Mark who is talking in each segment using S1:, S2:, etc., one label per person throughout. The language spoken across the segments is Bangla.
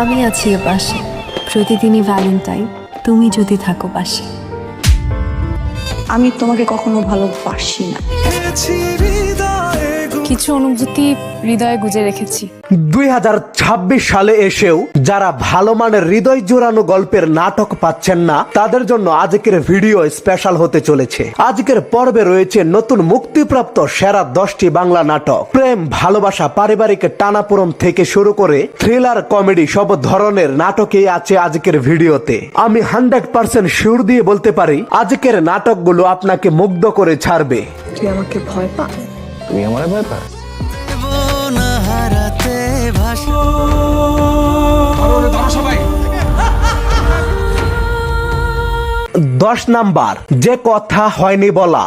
S1: আমি আছি এ পাশে, প্রতিদিনই ভ্যালেন্টাইন, তুমি যদি থাকো পাশে।
S2: আমি তোমাকে কখনো ভালোবাসি না।
S3: কিছু অনুভূতি হৃদয়ে গুজে রেখেছি।
S4: 2026 সালে এসেও যারা ভালো মানের হৃদয় জোড়ানো গল্পের নাটক পাচ্ছেন না, তাদের জন্য আজকের ভিডিও স্পেশাল হতে চলেছে। আজকের পর্বে রয়েছে নতুন মুক্তিপ্রাপ্ত সেরা 10টি বাংলা নাটক। প্রেম, ভালোবাসা, পারিবারিক টানাপোড়েন থেকে শুরু করে থ্রিলার, কমেডি সব ধরনের নাটকই আছে আজকের ভিডিওতে। আমি 100% শিওর দিয়ে বলতে পারি আজকের নাটকগুলো আপনাকে মুগ্ধ করে ছাড়বে।
S2: তুই আমাকে ভয় পা?
S5: তুই আমার ভয় পাস?
S4: 10 নাম্বার, যে কথা হয়নি বলা।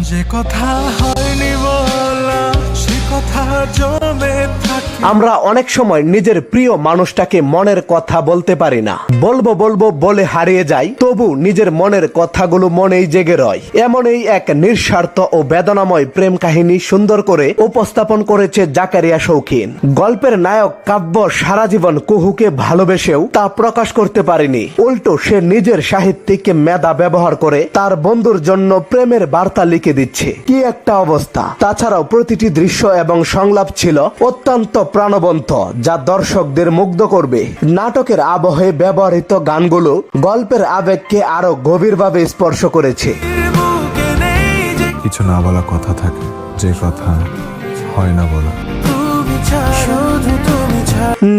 S6: যে কথা হয়নি বলা সে কথা জমে থাকে।
S4: আমরা অনেক সময় নিজের প্রিয় মানুষটাকে মনের কথা বলতে পারি না, বলবো বলবো বলে হারিয়ে যাই, তবু নিজের মনের কথাগুলো মনেই জেগে রয়। এমনই এক নিঃস্বার্থ ও বেদনাময় প্রেম কাহিনী সুন্দর করে উপস্থাপন করেছে জাকারিয়া শৌখিন। গল্পের নায়ক কাব্য সারা জীবন কুহুকে ভালোবেসেও তা প্রকাশ করতে পারেনি, উল্টো সে নিজের সাহিত্যিক মেধা ব্যবহার করে তার বন্ধুর জন্য প্রেমের বার্তা লিখে দিচ্ছে। কি একটা অবস্থা! তাছাড়াও প্রতিটি দৃশ্য এবং সংলাপ ছিল অত্যন্ত প্রাণবন্ত, যা দর্শকদের মুগ্ধ করবে। নাটকের আবহে ব্যবহৃত গানগুলো গল্পের আবেগকে আরো গভীরভাবে স্পর্শ করেছে।
S6: কিছু না বলা কথা থাকে, যে কথা হয় না বলা।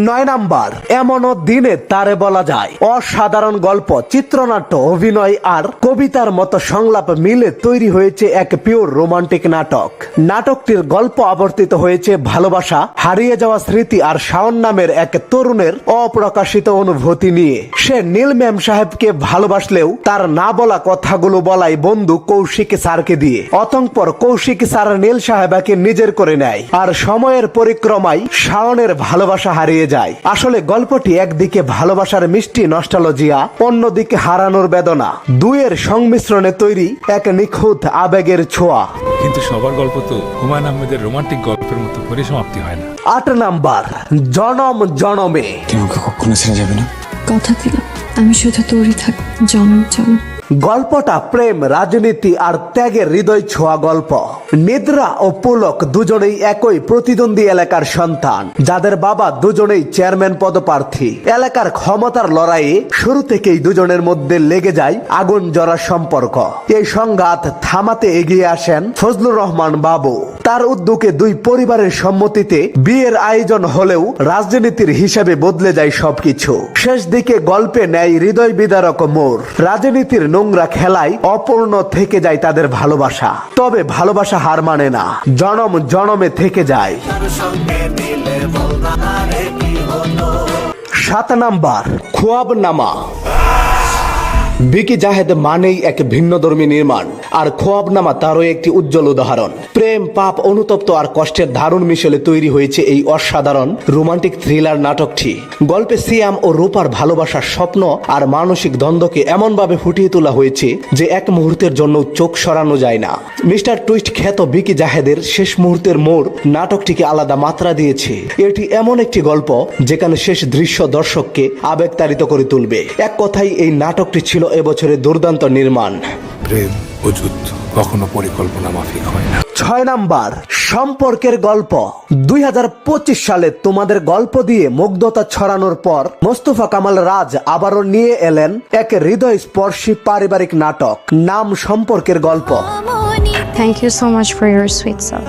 S4: 9 নাম্বার, এমনও দিনে তারে বলা যায়। অসাধারণ গল্প, চিত্রনাট্য, অভিনয় আর কবিতার মতো সংলাপ মিলে তৈরি হয়েছে এক পিওর রোমান্টিক নাটক। নাটকটির গল্প আবর্তিত হয়েছে ভালোবাসা, হারিয়ে যাওয়া স্মৃতি আর শাওন নামের এক তরুণের অপ্রকাশিত অনুভূতি নিয়ে। সে নীল ম্যাম সাহেবকে ভালোবাসলেও তার না বলা কথাগুলো বলাই বন্ধু কৌশিক স্যারকে দিয়ে। অতঃপর কৌশিক স্যার নীল সাহেবাকে নিজের করে নেয়, আর সময়ের পরিক্রমায় শাওনের ভালোবাসা হারিয়ে যায়। আসলে গল্পটি একদিকে ভালোবাসার মিষ্টি নস্টালজিয়া, অন্যদিকে হারানোর বেদনা, দুয়ের সংমিশ্রণে তৈরি এক নিখুঁত আবেগের ছোঁয়া।
S7: কিন্তু সবার গল্প তো হুমায়ুন আহমেদের রোমান্টিক গল্পের মতো পরিসমাপ্তি হয় না।
S4: 8 নাম্বার, জনম জনমে।
S5: তুই আমাকে কখনো ছেড়ে যাবে না?
S1: কথা দিলাম আমি শুধু তোরই থাক, জনম জনম।
S4: গল্পটা প্রেম, রাজনীতি আর ত্যাগের হৃদয় ছোঁয়া গল্প। নিদ্রা ও পুলক দুজনেই একই প্রতিদ্বন্দ্বী এলাকার সন্তান, যাদের বাবা দুজনেই চেয়ারম্যান পদপ্রার্থী। এলাকার ক্ষমতার লড়াইয়ে শুরু থেকেই দুজনের মধ্যে লেগে যায় আগুন জ্বলা সম্পর্ক। এই সংঘাত থামাতে এগিয়ে আসেন ফজলুর রহমান বাবু। তার উদ্যোগে দুই পরিবারের সম্মতিতে বিয়ের আয়োজন হলেও রাজনীতির হিসাবে বদলে যায় সবকিছু। শেষ দিকে গল্পে নেয় হৃদয় বিদারক মোড়। রাজনীতির নোংরা খেলায় অপূর্ণ থেকে যায় তাদের ভালোবাসা, তবে ভালোবাসা হার মানে না, জনম জনমে থেকে যায়। 7 নাম্বার, খোয়াবনামা। ভিকি জাহেদ মানেই এক ভিন্নধর্মী নির্মাণ, আর খোয়াবনামা তারও একটি উজ্জ্বল উদাহরণ। প্রেম, পাপ, অনুতপ্ত আর কষ্টের দারুণ মিশেলে তৈরি হয়েছে এই অসাধারণ রোমান্টিক থ্রিলার নাটকটি। গল্পে সিয়াম ও রূপার ভালোবাসার স্বপ্ন আর মানসিক দ্বন্দ্বকে এমনভাবে ফুটিয়ে তোলা হয়েছে যে এক মুহূর্তের জন্য চোখ সরানো যায় না। মিস্টার টুইস্ট খ্যাত ভিকি জাহেদের শেষ মুহূর্তের মোড় নাটকটিকে আলাদা মাত্রা দিয়েছে। এটি এমন একটি গল্প যেখানে শেষ দৃশ্য দর্শককে আবেগতাড়িত করে তুলবে। এক কথায় এই নাটকটি ছিল এবছরের দুর্দান্ত নির্মাণ।
S7: প্রেম ও যুদ্ধ কখনো পরিকল্পনা মাফিক হয় না।
S4: 6 নাম্বার, সম্পর্কের গল্প। 2025 সালে তোমাদের গল্প দিয়ে মুগ্ধতা ছড়ানোর পর মোস্তফা কামাল রাজ আবারও নিয়ে এলেন এক হৃদয় স্পর্শী পারিবারিক নাটক, নাম সম্পর্কের গল্প।
S3: Thank you so much for your sweet soul.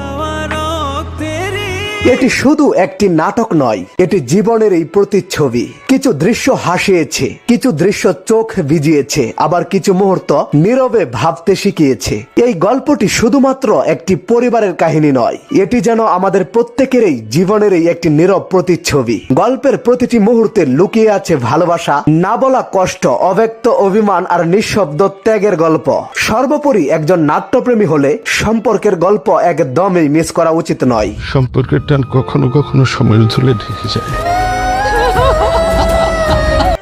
S4: এটি শুধু একটি নাটক নয়, এটি জীবনের এই প্রতিচ্ছবি। কিছু দৃশ্য হাসিয়েছে, কিছু দৃশ্য চোখ ভিজিয়েছে, আবার কিছু মুহূর্ত নীরবে ভাবতে শিখিয়েছে। এই গল্পটি শুধুমাত্র একটি পরিবারের কাহিনী নয়, এটি যেন আমাদের প্রত্যেকেরই জীবনের এই একটি নীরব প্রতিচ্ছবি। গল্পের প্রতিটি মুহূর্তে লুকিয়ে আছে ভালোবাসা, না বলা কষ্ট, অব্যক্ত অভিমান আর নিঃশব্দ ত্যাগের গল্প। সর্বোপরি একজন নাট্যপ্রেমী হলে সম্পর্কের গল্প একদমই মিস করা উচিত নয়।
S8: সম্পর্কের টান কখনো কখনো সময়ের ধুলে ঢেকে যায়।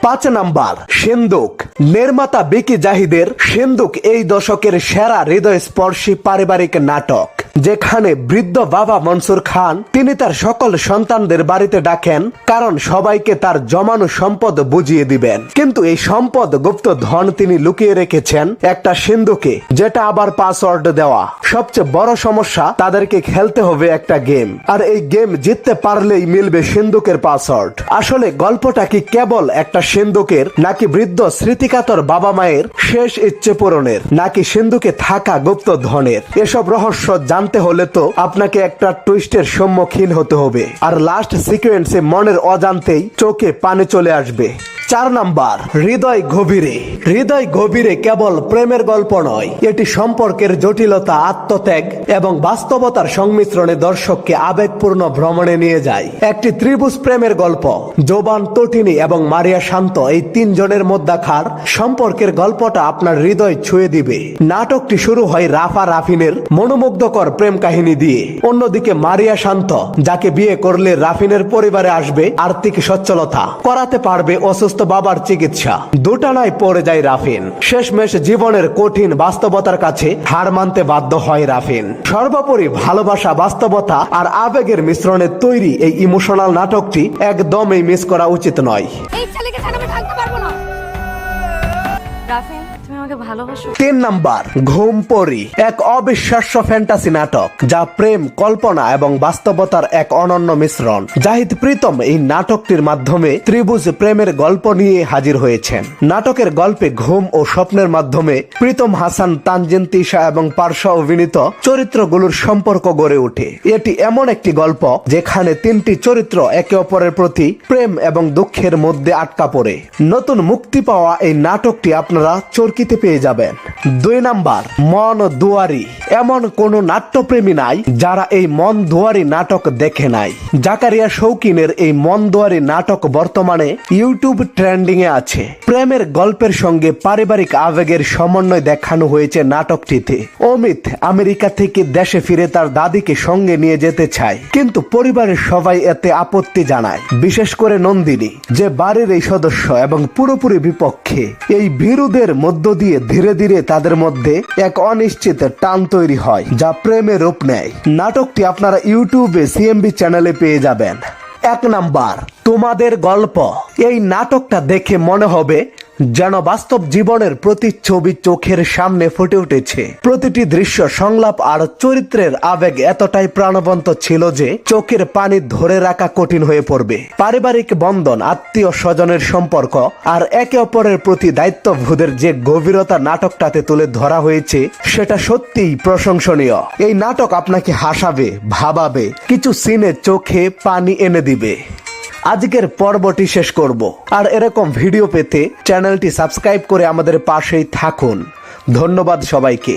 S4: 5 নাম্বার, সিন্দুক। নির্মাতা ভিকি জাহিদের সিন্দুক এই দশকের সেরা হৃদয়স্পর্শী পারিবারিক নাটক। যেখানে বৃদ্ধ বাবা মনসুর খান তিনি তার সকল সন্তানদের বাড়িতে ডাকেন, কারণ সবাইকে তার জমানো সম্পদ বুঝিয়ে দিবেন। কিন্তু এই সম্পদ গুপ্ত ধন তিনি লুকিয়ে রেখেছেন একটা সিন্ধুকে, যেটা আবার পাসওয়ার্ড দেওয়া। সবচেয়ে বড় সমস্যা, তাদেরকে খেলতে হবে একটা গেম, আর এই গেম জিততে পারলেই মিলবে সিন্ধুকের পাসওয়ার্ড। আসলে গল্পটা কি কেবল একটা সিন্ধুকের, নাকি বৃদ্ধ স্মৃতিকাতর বাবা মায়ের শেষ ইচ্ছে পূরণের, নাকি সিন্ধুকে থাকা গুপ্ত ধনের? এসব রহস্য জানতে হলে তো আপনাকে একটা টুইস্টের সম্মুখীন হতে হবে, আর লাস্ট সিকোয়েন্সে মনের অজান্তেই চোখে পানি চলে আসবে। 4 নাম্বার, হৃদয় গভীরে। হৃদয় গভীরে কেবল প্রেমের গল্প নয়, এটি সম্পর্কের জটিলতা, আত্মত্যাগ এবং বাস্তবতার সংমিশ্রণে দর্শককে আবেগপূর্ণ ভ্রমণে নিয়ে যায়। একটি ত্রিভুজ প্রেমের গল্প। জোবান, তটিনী এবং মারিয়া শান্ত, এই 3 জনের মধ্যাকার সম্পর্কের গল্পটা আপনার হৃদয় ছুঁয়ে দিবে। নাটকটি শুরু হয় রাফা রাফিনের মনোমুগ্ধকর প্রেম কাহিনী দিয়ে। অন্যদিকে মারিয়া শান্ত, যাকে বিয়ে করলে রাফিনের পরিবারে আসবে আর্থিক সচ্ছলতা, করাতে পারবে অসুস্থ বাবার চিকিৎসা। দুটানায় পড়ে যায় রাফিন। শেষমেশ জীবনের কঠিন বাস্তবতার কাছে হার মানতে বাধ্য হয় রাফিন। সর্বোপরি ভালোবাসা, বাস্তবতা আর আবেগের মিশ্রণে তৈরি এই ইমোশনাল নাটকটি একদমই মিস করা উচিত নয়।
S3: এই ছেলেকে ছাড়া আমি থাকতে পারবো না। রাফিন, তুমি আমাকে ভালোবাসো?
S4: 3 নাম্বার, ঘুম পড়ি। এক অবিশ্বাস্য ফ্যান্টাসি নাটক, যা প্রেম, কল্পনা এবং বাস্তবতার এক অনন্য মিশ্রণ। জাহিদ প্রীতম এই নাটকটির মাধ্যমে ত্রিভুজ প্রেমের গল্প নিয়ে হাজির হয়েছেন। নাটকের গল্পে ঘুম ও স্বপ্নের মাধ্যমে প্রীতম হাসান, তানজিন তিশা এবং পার্শ্ব অভিনীত চরিত্রগুলোর সম্পর্ক গড়ে ওঠে। এটি এমন একটি গল্প যেখানে 3টি চরিত্র একে অপরের প্রতি প্রেম এবং দুঃখের মধ্যে আটকা পড়ে। নতুন মুক্তি পাওয়া এই নাটকটি আপনারা চরকিতে পেয়ে যাবেন। 2 নাম্বার, মন দুয়ারি। এমন কোন নাট্যপ্রেমী নাই যারা এই মন দুয়ারি নাটক দেখে নাই। জাকারিয়া শৌকিনের এই মন দুয়ারি নাটক বর্তমানে ইউটিউব ট্রেন্ডিং এ আছে। প্রেমের গল্পের সঙ্গে পারিবারিক আবেগের সমন্বয় দেখানো হয়েছে নাটকটিতে। অমিত আমেরিকা থেকে দেশে ফিরে তার দাদিকে সঙ্গে নিয়ে যেতে চায়, কিন্তু পরিবারের সবাই এতে আপত্তি জানায়, বিশেষ করে নন্দিনী, যে বাড়ির এই সদস্য এবং পুরোপুরি বিপক্ষে। এই বিরোধের মধ্য দিয়ে ধীরে ধীরে তাদের মধ্যে এক অনিশ্চিত টান তৈরি হয়, যা প্রেমে রূপ নেয়। নাটকটি আপনারা ইউটিউবে সিএমবি চ্যানেলে পেয়ে যাবেন। 1 নাম্বার, তোমাদের গল্প। এই নাটকটা দেখে মনে হবে যেন বাস্তব জীবনের প্রতিচ্ছবি চোখের সামনে ফুটে উঠেছে। প্রতিটি দৃশ্য, সংলাপ আর চরিত্রের আবেগ এতটাই প্রাণবন্ত ছিল যে চোখের পানি ধরে রাখা কঠিন হয়ে পড়বে। পারিবারিক বন্ধন, আত্মীয় স্বজনের সম্পর্ক আর একে অপরের প্রতি দায়িত্ববোধের যে গভীরতা নাটকটাতে তুলে ধরা হয়েছে, সেটা সত্যিই প্রশংসনীয়। এই নাটক আপনাকে হাসাবে, ভাবাবে, কিছু সিনে চোখে পানি এনে দিবে। আজকের পর্বটি শেষ করব, আর এরকম ভিডিও পেতে চ্যানেলটি সাবস্ক্রাইব করে আমাদের পাশেই থাকুন। ধন্যবাদ সবাইকে।